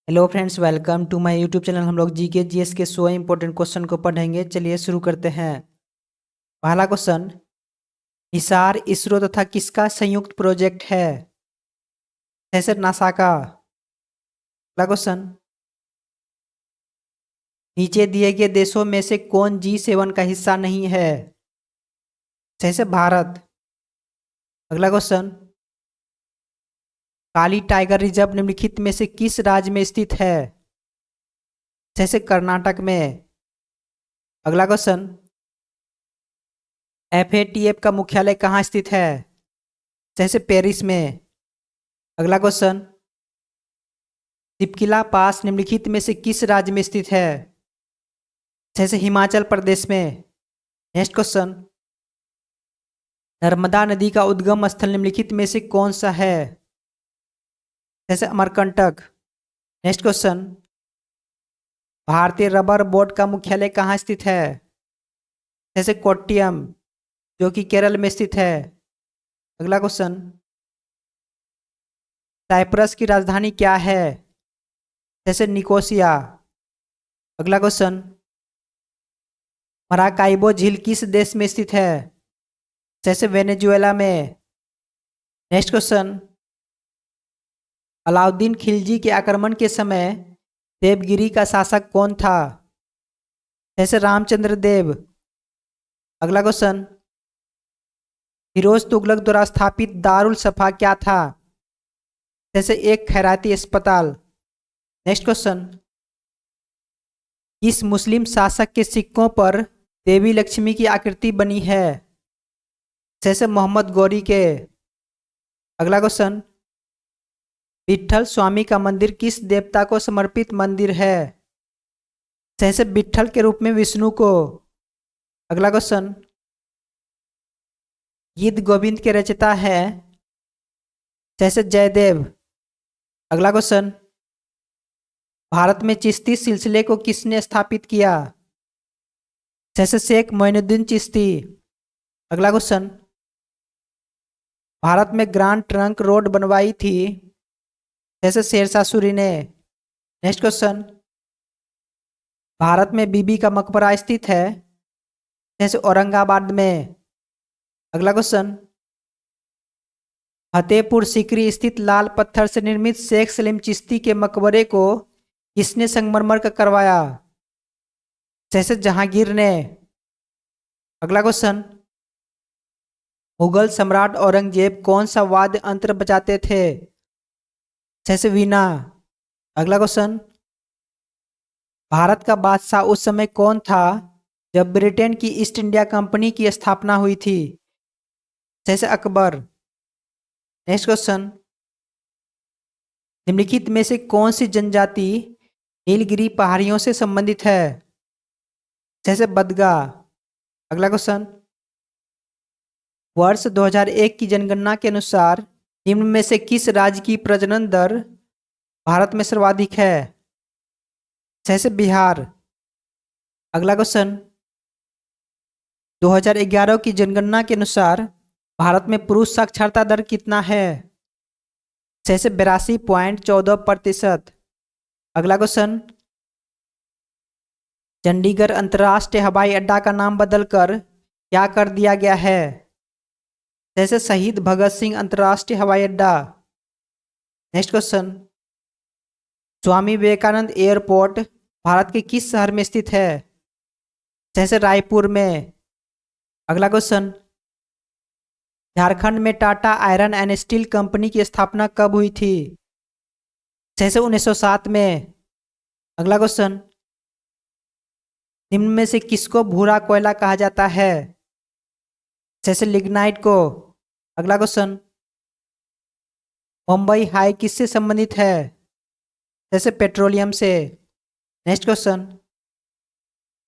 Hello friends, welcome to my YouTube channel. हम लोग GK GS के 100 इंपॉर्टेंट क्वेश्चन को पढ़ेंगे। चलिए शुरू करते हैं। पहला क्वेश्चन, हिसार इसरो तथा किसका संयुक्त प्रोजेक्ट है? जैसे नासा का। अगला क्वेश्चन, नीचे दिए गए देशों में से कौन G7 का हिस्सा नहीं है? जैसे भारत। अगला क्वेश्चन, काली टाइगर रिजर्व निम्नलिखित में से किस राज्य में स्थित है? जैसे कर्नाटक में। अगला क्वेश्चन, FATF का मुख्यालय कहाँ स्थित है? जैसे पेरिस में। अगला क्वेश्चन, शिपकिला पास निम्नलिखित में से किस राज्य में स्थित है? जैसे हिमाचल प्रदेश में। नेक्स्ट क्वेश्चन, नर्मदा नदी का उद्गम स्थल निम्नलिखित में से कौन सा है? जैसे अमरकंटक। नेक्स्ट क्वेश्चन, भारतीय रबर बोर्ड का मुख्यालय कहाँ स्थित है? जैसे कोट्टियम, जो कि केरल में स्थित है। अगला क्वेश्चन, साइप्रस की राजधानी क्या है? जैसे निकोसिया। अगला क्वेश्चन, मराकाइबो झील किस देश में स्थित है? जैसे वेनेजुएला में। नेक्स्ट क्वेश्चन, अलाउद्दीन खिलजी के आक्रमण के समय देवगिरी का शासक कौन था? जैसे रामचंद्र देव। अगला क्वेश्चन, फिरोज तुगलक द्वारा स्थापित दारुल सफा क्या था? जैसे एक खैराती अस्पताल। नेक्स्ट क्वेश्चन, किस मुस्लिम शासक के सिक्कों पर देवी लक्ष्मी की आकृति बनी है? जैसे मोहम्मद गौरी के। अगला क्वेश्चन, विट्ठल स्वामी का मंदिर किस देवता को समर्पित मंदिर है? जैसे विट्ठल के रूप में विष्णु को। अगला क्वेश्चन, गीत गोविंद के रचयिता है? जैसे जयदेव। अगला क्वेश्चन, भारत में चिश्ती सिलसिले को किसने स्थापित किया? जैसे शेख मोइनुद्दीन चिश्ती। अगला क्वेश्चन, भारत में ग्रांड ट्रंक रोड बनवाई थी? जैसे शेरशाह सूरी ने। नेक्स्ट क्वेश्चन, भारत में बीबी का मकबरा स्थित है? जैसे औरंगाबाद में। अगला क्वेश्चन, फतेहपुर सीकरी स्थित लाल पत्थर से निर्मित शेख सलीम चिश्ती के मकबरे को किसने संगमरमर का करवाया? जैसे जहांगीर ने। अगला क्वेश्चन, मुगल सम्राट औरंगजेब कौन सा वाद्य यंत्र बजाते थे? जैसे वीणा। अगला क्वेश्चन, भारत का बादशाह उस समय कौन था जब ब्रिटेन की ईस्ट इंडिया कंपनी की स्थापना हुई थी? जैसे अकबर। नेक्स्ट क्वेश्चन, निम्नलिखित में से कौन सी जनजाति नीलगिरी पहाड़ियों से संबंधित है? जैसे बदगा। अगला क्वेश्चन, वर्ष 2001 की जनगणना के अनुसार निम्न में से किस राज्य की प्रजनन दर भारत में सर्वाधिक है? जैसे बिहार। अगला क्वेश्चन, 2011 की जनगणना के अनुसार भारत में पुरुष साक्षरता दर कितना है? जैसे 82.14%। अगला क्वेश्चन, चंडीगढ़ अंतर्राष्ट्रीय हवाई अड्डा का नाम बदलकर क्या कर दिया गया है? जैसे शहीद भगत सिंह अंतर्राष्ट्रीय हवाई अड्डा। Next question, Swami Vivekananda airport Bharat के किस शहर में स्थित है? जैसे रायपुर में। अगला क्वेश्चन, झारखंड में Tata iron and steel company की स्थापना कब हुई थी? जैसे 1907 में। अगला क्वेश्चन, निम्न में से किसको भूरा कोयला कहा जाता है? जैसे लिग्नाइट को। अगला क्वेश्चन, मुंबई हाई किससे संबंधित है? जैसे पेट्रोलियम से। नेक्स्ट क्वेश्चन,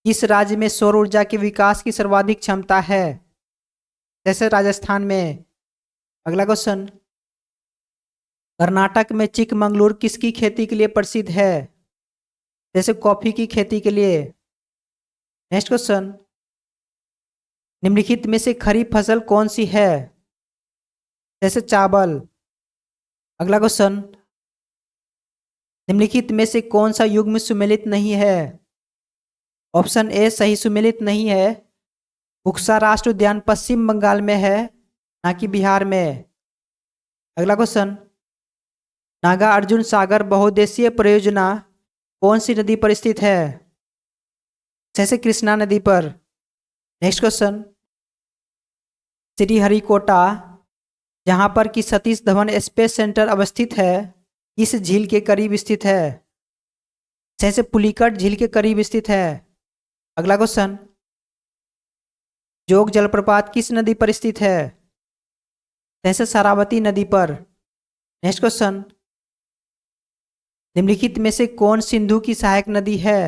किस राज्य में सौर ऊर्जा के विकास की सर्वाधिक क्षमता है? जैसे राजस्थान में। अगला क्वेश्चन, कर्नाटक में चिकमंगलूर किसकी खेती के लिए प्रसिद्ध है? जैसे कॉफी की खेती के लिए। नेक्स्ट क्वेश्चन, निम्नलिखित में से खरीफ फसल कौन सी है? जैसे चावल। अगला क्वेश्चन, निम्नलिखित में से कौन सा युग्म सुमेलित नहीं है? ऑप्शन ए सही सुमेलित नहीं है। बुक्सा राष्ट्रीय उद्यान पश्चिम बंगाल में है, ना कि बिहार में। अगला क्वेश्चन, नागा अर्जुन सागर बहुउद्देशीय परियोजना कौन सी नदी पर स्थित है? जैसे कृष्णा नदी पर। नेक्स्ट क्वेश्चन, श्रीहरिकोटा जहां पर कि सतीश धवन स्पेस सेंटर अवस्थित है, इस झील के करीब स्थित है? जैसे पुलिकट झील के करीब स्थित है। अगला क्वेश्चन, जोग जलप्रपात किस नदी पर स्थित है? जैसे शरावती नदी पर। नेक्स्ट क्वेश्चन, निम्नलिखित में से कौन सिंधु की सहायक नदी है?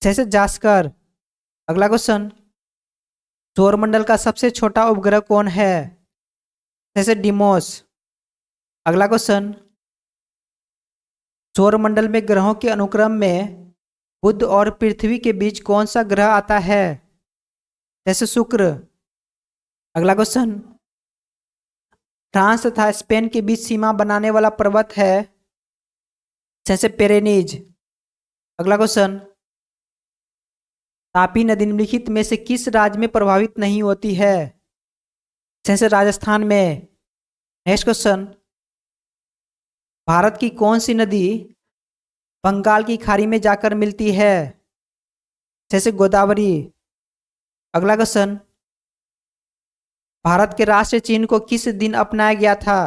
जैसे जास्कर। अगला क्वेश्चन, सौरमंडल का सबसे छोटा उपग्रह कौन है? जैसे डिमोस। अगला क्वेश्चन, सौरमंडल में ग्रहों के अनुक्रम में बुध और पृथ्वी के बीच कौन सा ग्रह आता है? जैसे शुक्र। अगला क्वेश्चन, फ्रांस तथा स्पेन के बीच सीमा बनाने वाला पर्वत है? जैसे पेरेनीज। अगला क्वेश्चन, तापी नदी निम्नलिखित में से किस राज्य में प्रभावित नहीं होती है? जैसे राजस्थान में। नेक्स्ट क्वेश्चन, भारत की कौन सी नदी बंगाल की खाड़ी में जाकर मिलती है? जैसे गोदावरी। अगला क्वेश्चन, भारत के राष्ट्रीय चिन्ह को किस दिन अपनाया गया था?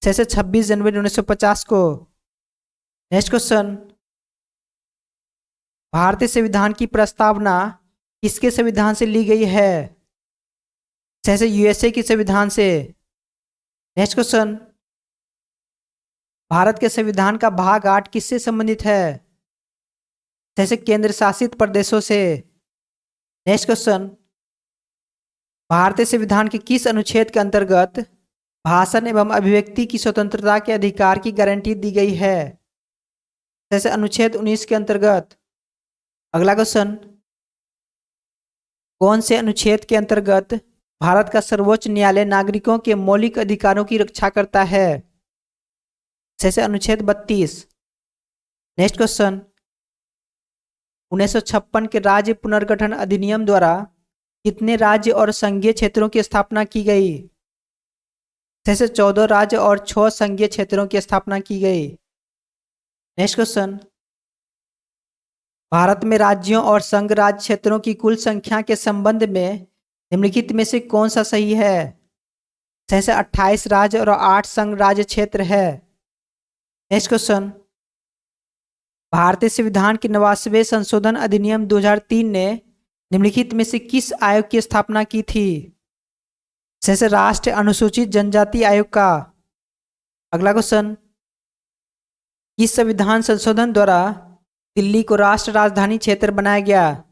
जैसे 26 जनवरी 1950 को। नेक्स्ट क्वेश्चन, भारतीय संविधान की प्रस्तावना किसके संविधान से ली गई है? जैसे यूएसए की संविधान से। नेक्स्ट क्वेश्चन, भारत के संविधान का भाग 8 किससे संबंधित है? जैसे केंद्र शासित प्रदेशों से। नेक्स्ट क्वेश्चन, भारतीय संविधान के किस अनुच्छेद के अंतर्गत भाषण एवं अभिव्यक्ति की स्वतंत्रता के अधिकार की गारंटी दी गई है? जैसे अनुच्छेद 19 के अंतर्गत। अगला क्वेश्चन, कौन से अनुच्छेद के अंतर्गत भारत का सर्वोच्च न्यायालय नागरिकों के मौलिक अधिकारों की रक्षा करता है? जैसे अनुच्छेद 32। नेक्स्ट क्वेश्चन, 1956 के राज्य पुनर्गठन अधिनियम द्वारा कितने राज्य और संघीय क्षेत्रों की स्थापना की गई? जैसे 14 राज्य और 6 संघीय क्षेत्रों की स्थापना की गई। नेक्स्ट क्वेश्चन, भारत में राज्यों और संघ राज्य क्षेत्रों की कुल संख्या के संबंध में निम्नलिखित में से कौन सा सही है? जैसे 28 राज्य और 8 संघ राज्य क्षेत्र है। नेक्स्ट क्वेश्चन, भारतीय संविधान के 89वें संशोधन अधिनियम 2003 ने निम्नलिखित में से किस आयोग की स्थापना की थी? जैसे राष्ट्रीय अनुसूचित जनजाति आयोग का। अगला क्वेश्चन, इस संविधान संशोधन द्वारा दिल्ली को राष्ट्र राजधानी क्षेत्र बनाया गया?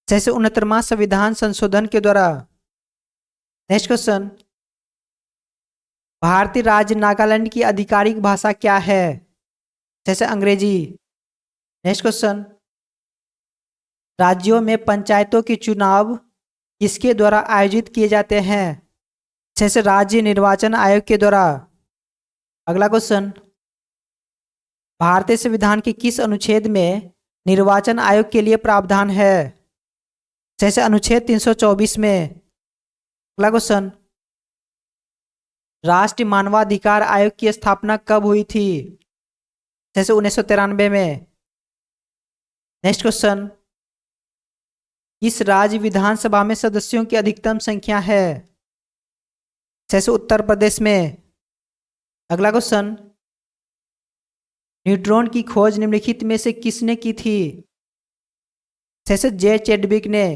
जैसे 69वां संविधान संशोधन के द्वारा। नेक्स्ट क्वेश्चन, भारतीय राज्य नागालैंड की आधिकारिक भाषा क्या है? जैसे अंग्रेजी। नेक्स्ट क्वेश्चन, राज्यों में पंचायतों के चुनाव किसके द्वारा आयोजित किए जाते हैं? जैसे राज्य निर्वाचन आयोग के द्वारा। अगला क्वेश्चन, भारतीय संविधान के किस अनुच्छेद में निर्वाचन आयोग के लिए प्रावधान है? जैसे अनुच्छेद 324 में। अगला क्वेश्चन, राष्ट्रीय मानवाधिकार आयोग की स्थापना कब हुई थी? जैसे 1993 में। नेक्स्ट क्वेश्चन, किस राज्य विधानसभा में सदस्यों की अधिकतम संख्या है? जैसे उत्तर प्रदेश में। अगला क्वेश्चन, न्यूट्रॉन की खोज निम्नलिखित में से किसने की थी? जैसे जे चैडविक ने।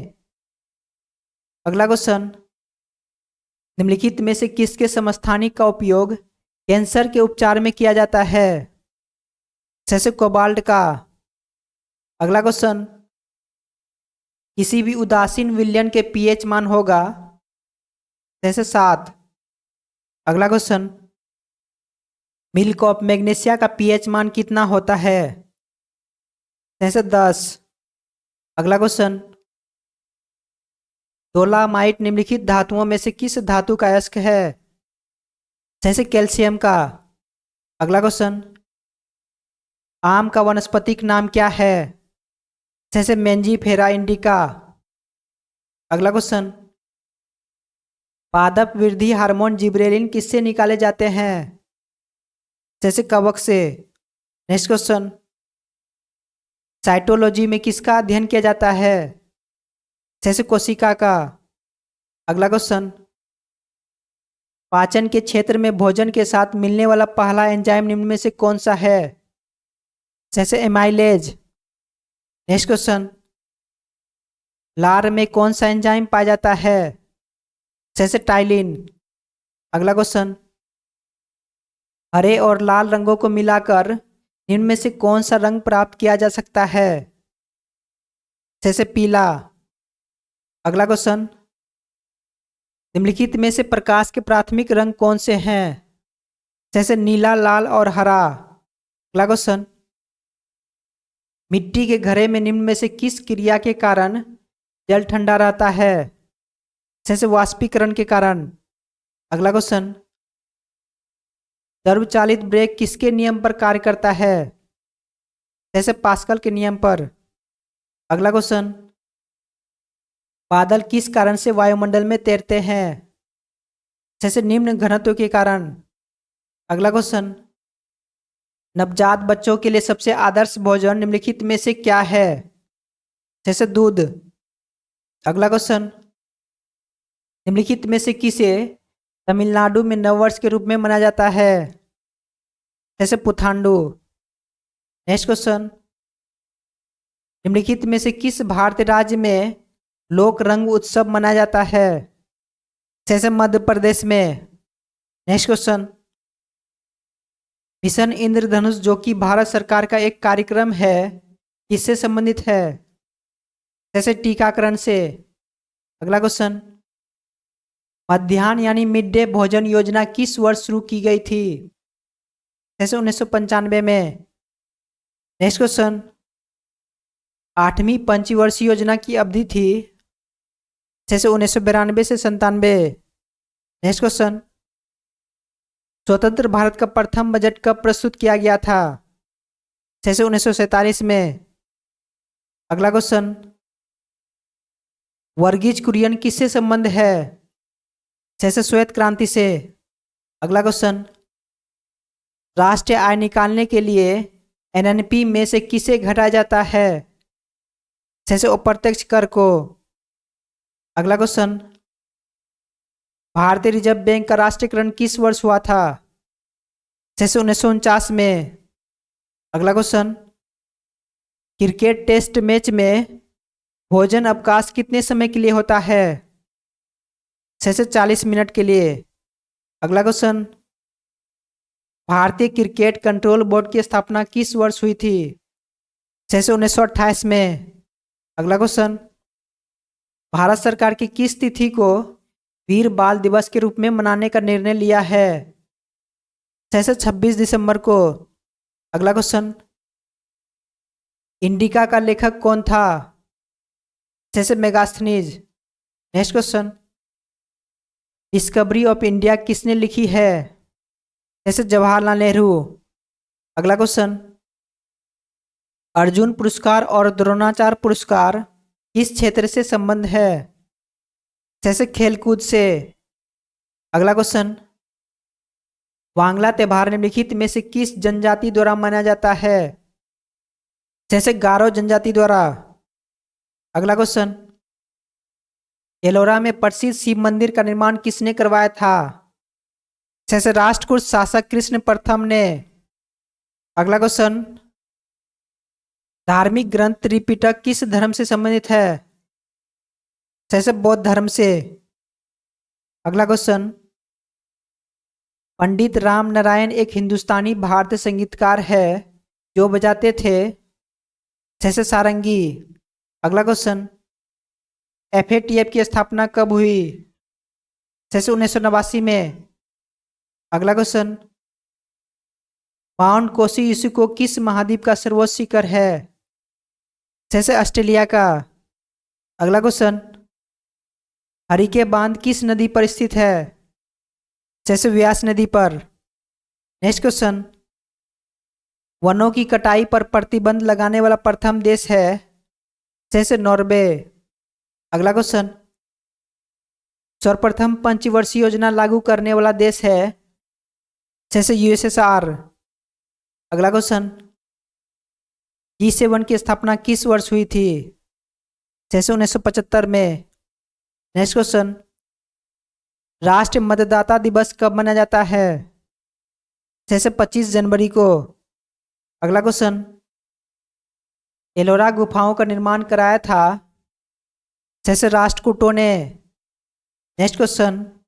अगला क्वेश्चन, निम्नलिखित में से किसके समस्थानिक का उपयोग कैंसर के उपचार में किया जाता है? जैसे कोबाल्ट का। अगला क्वेश्चन, किसी भी उदासीन विलयन के पीएच मान होगा? जैसे 7। अगला क्वेश्चन, मिल्क ऑफ मैग्नीशिया का पीएच मान कितना होता है? जैसे 10। अगला क्वेश्चन, डोलामाइट निम्नलिखित धातुओं में से किस धातु का अयस्क है? जैसे कैल्शियम का। अगला क्वेश्चन, आम का वानस्पतिक नाम क्या है? जैसे मेंजीफेरा इंडिका। अगला क्वेश्चन, पादप वृद्धि हार्मोन जिबरेलिन किससे निकाले जाते हैं? जैसे कवक से। नेक्स्ट क्वेश्चन, साइटोलॉजी में किसका अध्ययन किया जाता है? जैसे कोशिका का। अगला क्वेश्चन, पाचन के क्षेत्र में भोजन के साथ मिलने वाला पहला एंजाइम निम्न में से कौन सा है? जैसे एमाइलेज। नेक्स्ट क्वेश्चन, लार में कौन सा एंजाइम पाया जाता है? जैसे टाइलिन। अगला क्वेश्चन, हरे और लाल रंगों को मिलाकर निम्न में से कौन सा रंग प्राप्त किया जा सकता है? जैसे पीला। अगला क्वेश्चन, निम्नलिखित में से प्रकाश के प्राथमिक रंग कौन से हैं? जैसे नीला, लाल और हरा। अगला क्वेश्चन, मिट्टी के घड़े में निम्न में से किस क्रिया के कारण जल ठंडा रहता है? जैसे वाष्पीकरण के कारण। अगला क्वेश्चन, द्रव चालित ब्रेक किसके नियम पर कार्य करता है? जैसे पास्कल के नियम पर। अगला क्वेश्चन, बादल किस कारण से वायुमंडल में तैरते हैं? जैसे निम्न घनत्व के कारण। अगला क्वेश्चन, नवजात बच्चों के लिए सबसे आदर्श भोजन निम्नलिखित में से क्या है? जैसे दूध। अगला क्वेश्चन, निम्नलिखित में से किसे तमिलनाडु में नववर्ष के रूप में मनाया जाता है? जैसे पुथांडु। नेक्स्ट क्वेश्चन, निम्नलिखित में से किस भारतीय राज्य में लोक रंग उत्सव मनाया जाता है? जैसे मध्य प्रदेश में। नेक्स्ट क्वेश्चन, मिशन इंद्रधनुष जो कि भारत सरकार का एक कार्यक्रम है किससे संबंधित है? जैसे टीकाकरण से। अगला क्वेश्चन, मध्याह्न यानी मिड डे भोजन योजना किस वर्ष शुरू की गई थी? जैसे 1995 में। नेक्स्ट क्वेश्चन, 8वीं पंचवर्षीय योजना की अवधि थी? जैसे 1992 से 97। नेक्स्ट क्वेश्चन, स्वतंत्र भारत का प्रथम बजट कब प्रस्तुत किया गया था? जैसे 1947 में। अगला क्वेश्चन, वर्गीज कुरियन किससे संबंध है? जैसे श्वेत क्रांति से। अगला क्वेश्चन, राष्ट्रीय आय निकालने के लिए एनएनपी में से किसे घटाया जाता है? जैसे अप्रत्यक्ष कर को। अगला क्वेश्चन, भारतीय रिजर्व बैंक का राष्ट्रीयकरण किस वर्ष हुआ था? जैसे 1949 में। अगला क्वेश्चन, क्रिकेट टेस्ट मैच में भोजन अवकाश कितने समय के लिए होता है? जैसे 40 मिनट के लिए। अगला क्वेश्चन, भारतीय क्रिकेट कंट्रोल बोर्ड की स्थापना किस वर्ष हुई थी? जैसे 1928 में। अगला क्वेश्चन, भारत सरकार की किस तिथि को वीर बाल दिवस के रूप में मनाने का निर्णय लिया है? जैसे 26 दिसंबर को। अगला क्वेश्चन, इंडिका का लेखक कौन था? जैसे Megasthenes. Next question, discovery of India किसने लिखी है? जैसे जवाहरलाल नेहरू। अगला क्वेश्चन, अर्जुन पुरस्कार और द्रोणाचार्य पुरस्कार किस क्षेत्र से संबंध है? जैसे खेलकूद से। अगला क्वेश्चन, वांगला त्योहार निम्नलिखित में से किस जनजाति द्वारा मनाया जाता है? जैसे गारो जनजाति द्वारा। अगला क्वेश्चन, एलोरा में प्रसिद्ध शिव मंदिर का निर्माण किसने करवाया था? जैसे राष्ट्रकूट शासक कृष्ण प्रथम ने। अगला क्वेश्चन, धार्मिक ग्रंथ त्रिपिटक किस धर्म से संबंधित है? जैसे बौद्ध धर्म से। अगला क्वेश्चन, पंडित राम नारायण एक हिंदुस्तानी भारतीय संगीतकार है जो बजाते थे? जैसे सारंगी। अगला क्वेश्चन, एफएटीएफ की स्थापना कब हुई? जैसे 1989 में। अगला क्वेश्चन, माउंट कोसियुसिको किस महाद्वीप का सर्वोच्च शिखर है? जैसे ऑस्ट्रेलिया का। अगला क्वेश्चन, हरिके बांध किस नदी पर स्थित है? जैसे व्यास नदी पर। नेक्स्ट क्वेश्चन, वनों की कटाई पर प्रतिबंध लगाने वाला प्रथम देश है? जैसे नॉर्वे। अगला क्वेश्चन, सर्वप्रथम पंचवर्षीय योजना लागू करने वाला देश है? जैसे यूएसएसआर। अगला क्वेश्चन, G7 की स्थापना किस वर्ष हुई थी? जैसे 1975 में। नेक्स्ट क्वेश्चन, राष्ट्रीय मतदाता दिवस कब मनाया जाता है? जैसे 25 जनवरी को। अगला क्वेश्चन, एलोरा गुफाओं का निर्माण कराया था? जैसे राष्ट्रकूटों ने। नेक्स्ट क्वेश्चन,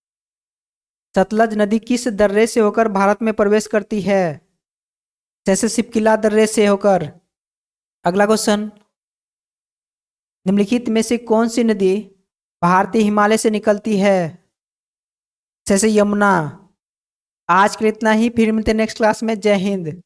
सतलज नदी किस दर्रे से होकर भारत में प्रवेश करती है? जैसे सिपकिला दर्रे से होकर। अगला क्वेश्चन, निम्नलिखित में से कौन सी नदी भारतीय हिमालय से निकलती है? जैसे यमुना। आज के लिए इतना ही, फिर मिलते हैं नेक्स्ट क्लास में। जय हिंद।